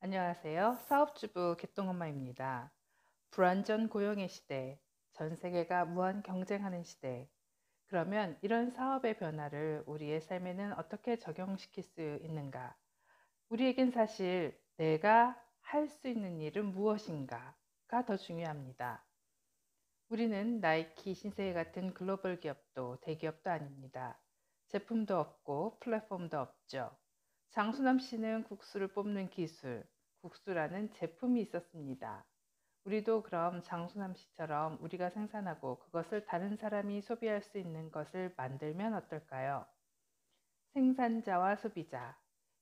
안녕하세요. 사업주부 개똥엄마입니다. 불완전 고용의 시대, 전 세계가 무한 경쟁하는 시대. 그러면 이런 사업의 변화를 우리의 삶에는 어떻게 적용시킬 수 있는가? 우리에겐 사실 내가 할 수 있는 일은 무엇인가가 더 중요합니다. 우리는 나이키, 신세계 같은 글로벌 기업도 대기업도 아닙니다. 제품도 없고 플랫폼도 없죠. 장수남 씨는 국수를 뽑는 기술, 국수라는 제품이 있었습니다. 우리도 그럼 장수남 씨처럼 우리가 생산하고 그것을 다른 사람이 소비할 수 있는 것을 만들면 어떨까요? 생산자와 소비자.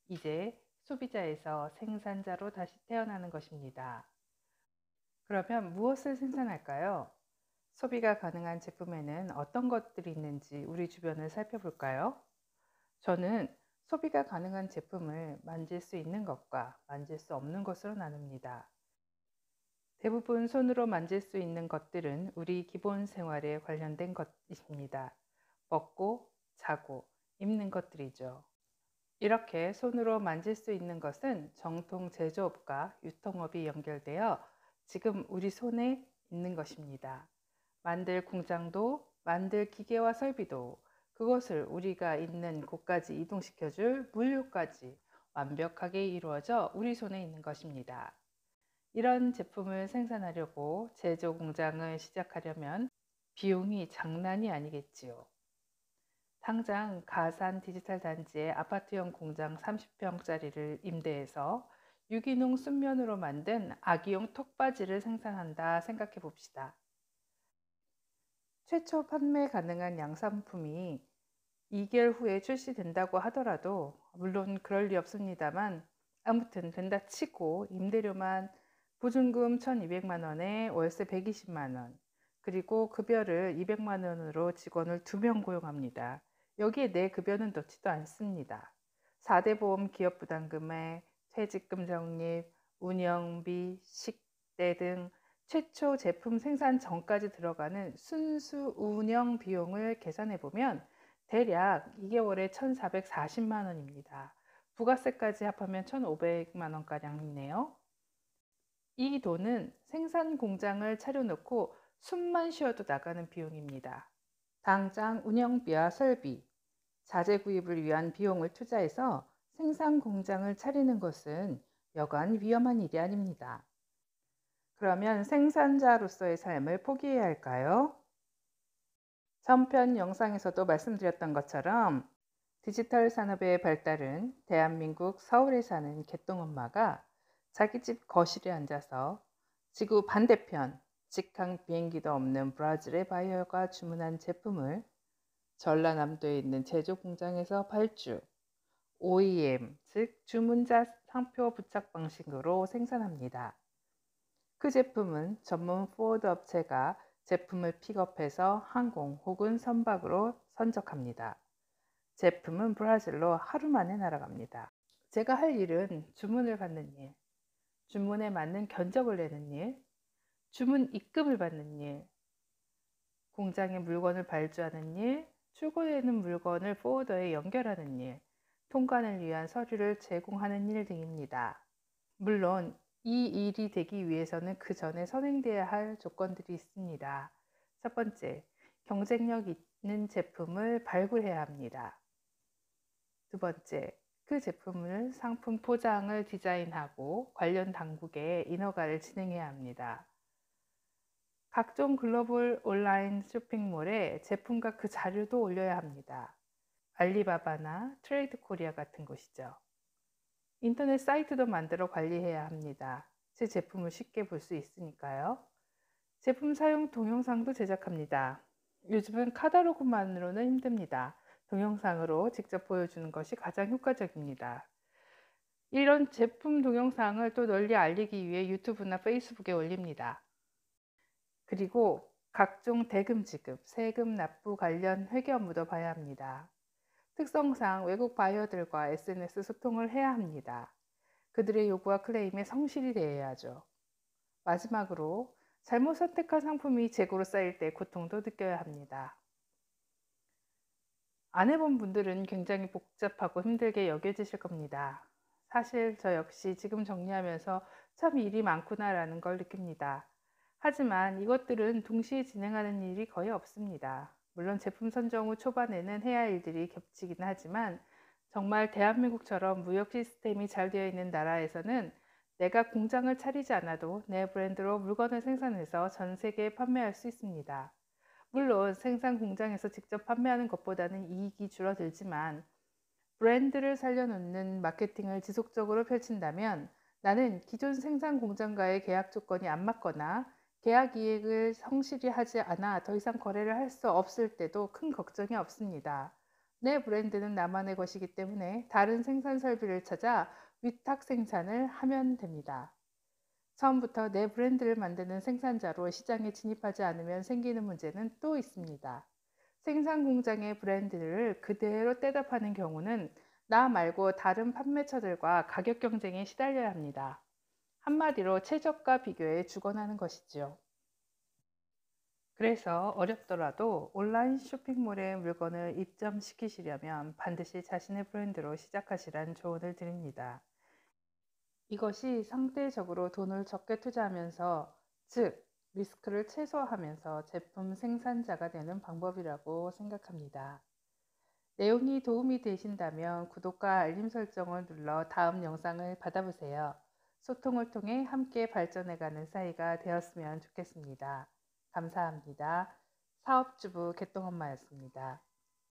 이제 소비자에서 생산자로 다시 태어나는 것입니다. 그러면 무엇을 생산할까요? 소비가 가능한 제품에는 어떤 것들이 있는지 우리 주변을 살펴볼까요? 저는 소비가 가능한 제품을 만질 수 있는 것과 만질 수 없는 것으로 나눕니다. 대부분 손으로 만질 수 있는 것들은 우리 기본 생활에 관련된 것입니다. 먹고, 자고, 입는 것들이죠. 이렇게 손으로 만질 수 있는 것은 정통 제조업과 유통업이 연결되어 지금 우리 손에 있는 것입니다. 만들 공장도 만들 기계와 설비도 그것을 우리가 있는 곳까지 이동시켜줄 물류까지 완벽하게 이루어져 우리 손에 있는 것입니다. 이런 제품을 생산하려고 제조 공장을 시작하려면 비용이 장난이 아니겠지요. 당장 가산 디지털 단지의 아파트형 공장 30평짜리를 임대해서 유기농 순면으로 만든 아기용 턱바지를 생산한다 생각해 봅시다. 최초 판매 가능한 양산품이 2개월 후에 출시된다고 하더라도 물론 그럴 리 없습니다만 아무튼 된다 치고 임대료만 보증금 1,200만 원에 월세 120만 원 그리고 급여를 200만 원으로 직원을 2명 고용합니다. 여기에 내 급여는 넣지도 않습니다. 4대 보험 기업 부담금에 퇴직금 적립, 운영비, 식대 등 최초 제품 생산 전까지 들어가는 순수 운영 비용을 계산해 보면 대략 2개월에 1,440만 원입니다. 부가세까지 합하면 1,500만 원가량이네요. 이 돈은 생산 공장을 차려놓고 숨만 쉬어도 나가는 비용입니다. 당장 운영비와 설비, 자재 구입을 위한 비용을 투자해서 생산 공장을 차리는 것은 여간 위험한 일이 아닙니다. 그러면 생산자로서의 삶을 포기해야 할까요? 전편 영상에서도 말씀드렸던 것처럼 디지털 산업의 발달은 대한민국 서울에 사는 개똥엄마가 자기 집 거실에 앉아서 지구 반대편 직항 비행기도 없는 브라질의 바이어가 주문한 제품을 전라남도에 있는 제조 공장에서 발주, OEM, 즉 주문자 상표 부착 방식으로 생산합니다. 그 제품은 전문 포워드 업체가 제품을 픽업해서 항공 혹은 선박으로 선적합니다. 제품은 브라질로 하루 만에 날아갑니다. 제가 할 일은 주문을 받는 일, 주문에 맞는 견적을 내는 일, 주문 입금을 받는 일, 공장에 물건을 발주하는 일, 출고되는 물건을 포워더에 연결하는 일, 통관을 위한 서류를 제공하는 일 등입니다. 물론 이 일이 되기 위해서는 그 전에 선행되어야 할 조건들이 있습니다. 첫 번째, 경쟁력 있는 제품을 발굴해야 합니다. 두 번째, 그 제품을 상품 포장을 디자인하고 관련 당국에 인허가를 진행해야 합니다. 각종 글로벌 온라인 쇼핑몰에 제품과 그 자료도 올려야 합니다. 알리바바나 트레이드 코리아 같은 곳이죠. 인터넷 사이트도 만들어 관리해야 합니다. 제 제품을 쉽게 볼 수 있으니까요. 제품 사용 동영상도 제작합니다. 요즘은 카탈로그만으로는 힘듭니다. 동영상으로 직접 보여주는 것이 가장 효과적입니다. 이런 제품 동영상을 또 널리 알리기 위해 유튜브나 페이스북에 올립니다. 그리고 각종 대금 지급, 세금 납부 관련 회계 업무도 봐야 합니다. 특성상 외국 바이어들과 SNS 소통을 해야 합니다. 그들의 요구와 클레임에 성실히 대해야죠. 마지막으로 잘못 선택한 상품이 재고로 쌓일 때 고통도 느껴야 합니다. 안 해본 분들은 굉장히 복잡하고 힘들게 여겨지실 겁니다. 사실 저 역시 지금 정리하면서 참 일이 많구나라는 걸 느낍니다. 하지만 이것들은 동시에 진행하는 일이 거의 없습니다. 물론 제품 선정 후 초반에는 해야 할 일들이 겹치긴 하지만 정말 대한민국처럼 무역 시스템이 잘 되어 있는 나라에서는 내가 공장을 차리지 않아도 내 브랜드로 물건을 생산해서 전 세계에 판매할 수 있습니다. 물론 생산 공장에서 직접 판매하는 것보다는 이익이 줄어들지만 브랜드를 살려놓는 마케팅을 지속적으로 펼친다면 나는 기존 생산 공장과의 계약 조건이 안 맞거나 계약 이익을 성실히 하지 않아 더 이상 거래를 할 수 없을 때도 큰 걱정이 없습니다. 내 브랜드는 나만의 것이기 때문에 다른 생산 설비를 찾아 위탁 생산을 하면 됩니다. 처음부터 내 브랜드를 만드는 생산자로 시장에 진입하지 않으면 생기는 문제는 또 있습니다. 생산 공장의 브랜드를 그대로 떼다 파는 경우는 나 말고 다른 판매처들과 가격 경쟁에 시달려야 합니다. 한마디로 최저가 비교에 죽어나는 것이지요. 그래서 어렵더라도 온라인 쇼핑몰에 물건을 입점시키시려면 반드시 자신의 브랜드로 시작하시란 조언을 드립니다. 이것이 상대적으로 돈을 적게 투자하면서, 즉, 리스크를 최소화하면서 제품 생산자가 되는 방법이라고 생각합니다. 내용이 도움이 되신다면 구독과 알림 설정을 눌러 다음 영상을 받아보세요. 소통을 통해 함께 발전해가는 사이가 되었으면 좋겠습니다. 감사합니다. 사업주부 개똥엄마였습니다.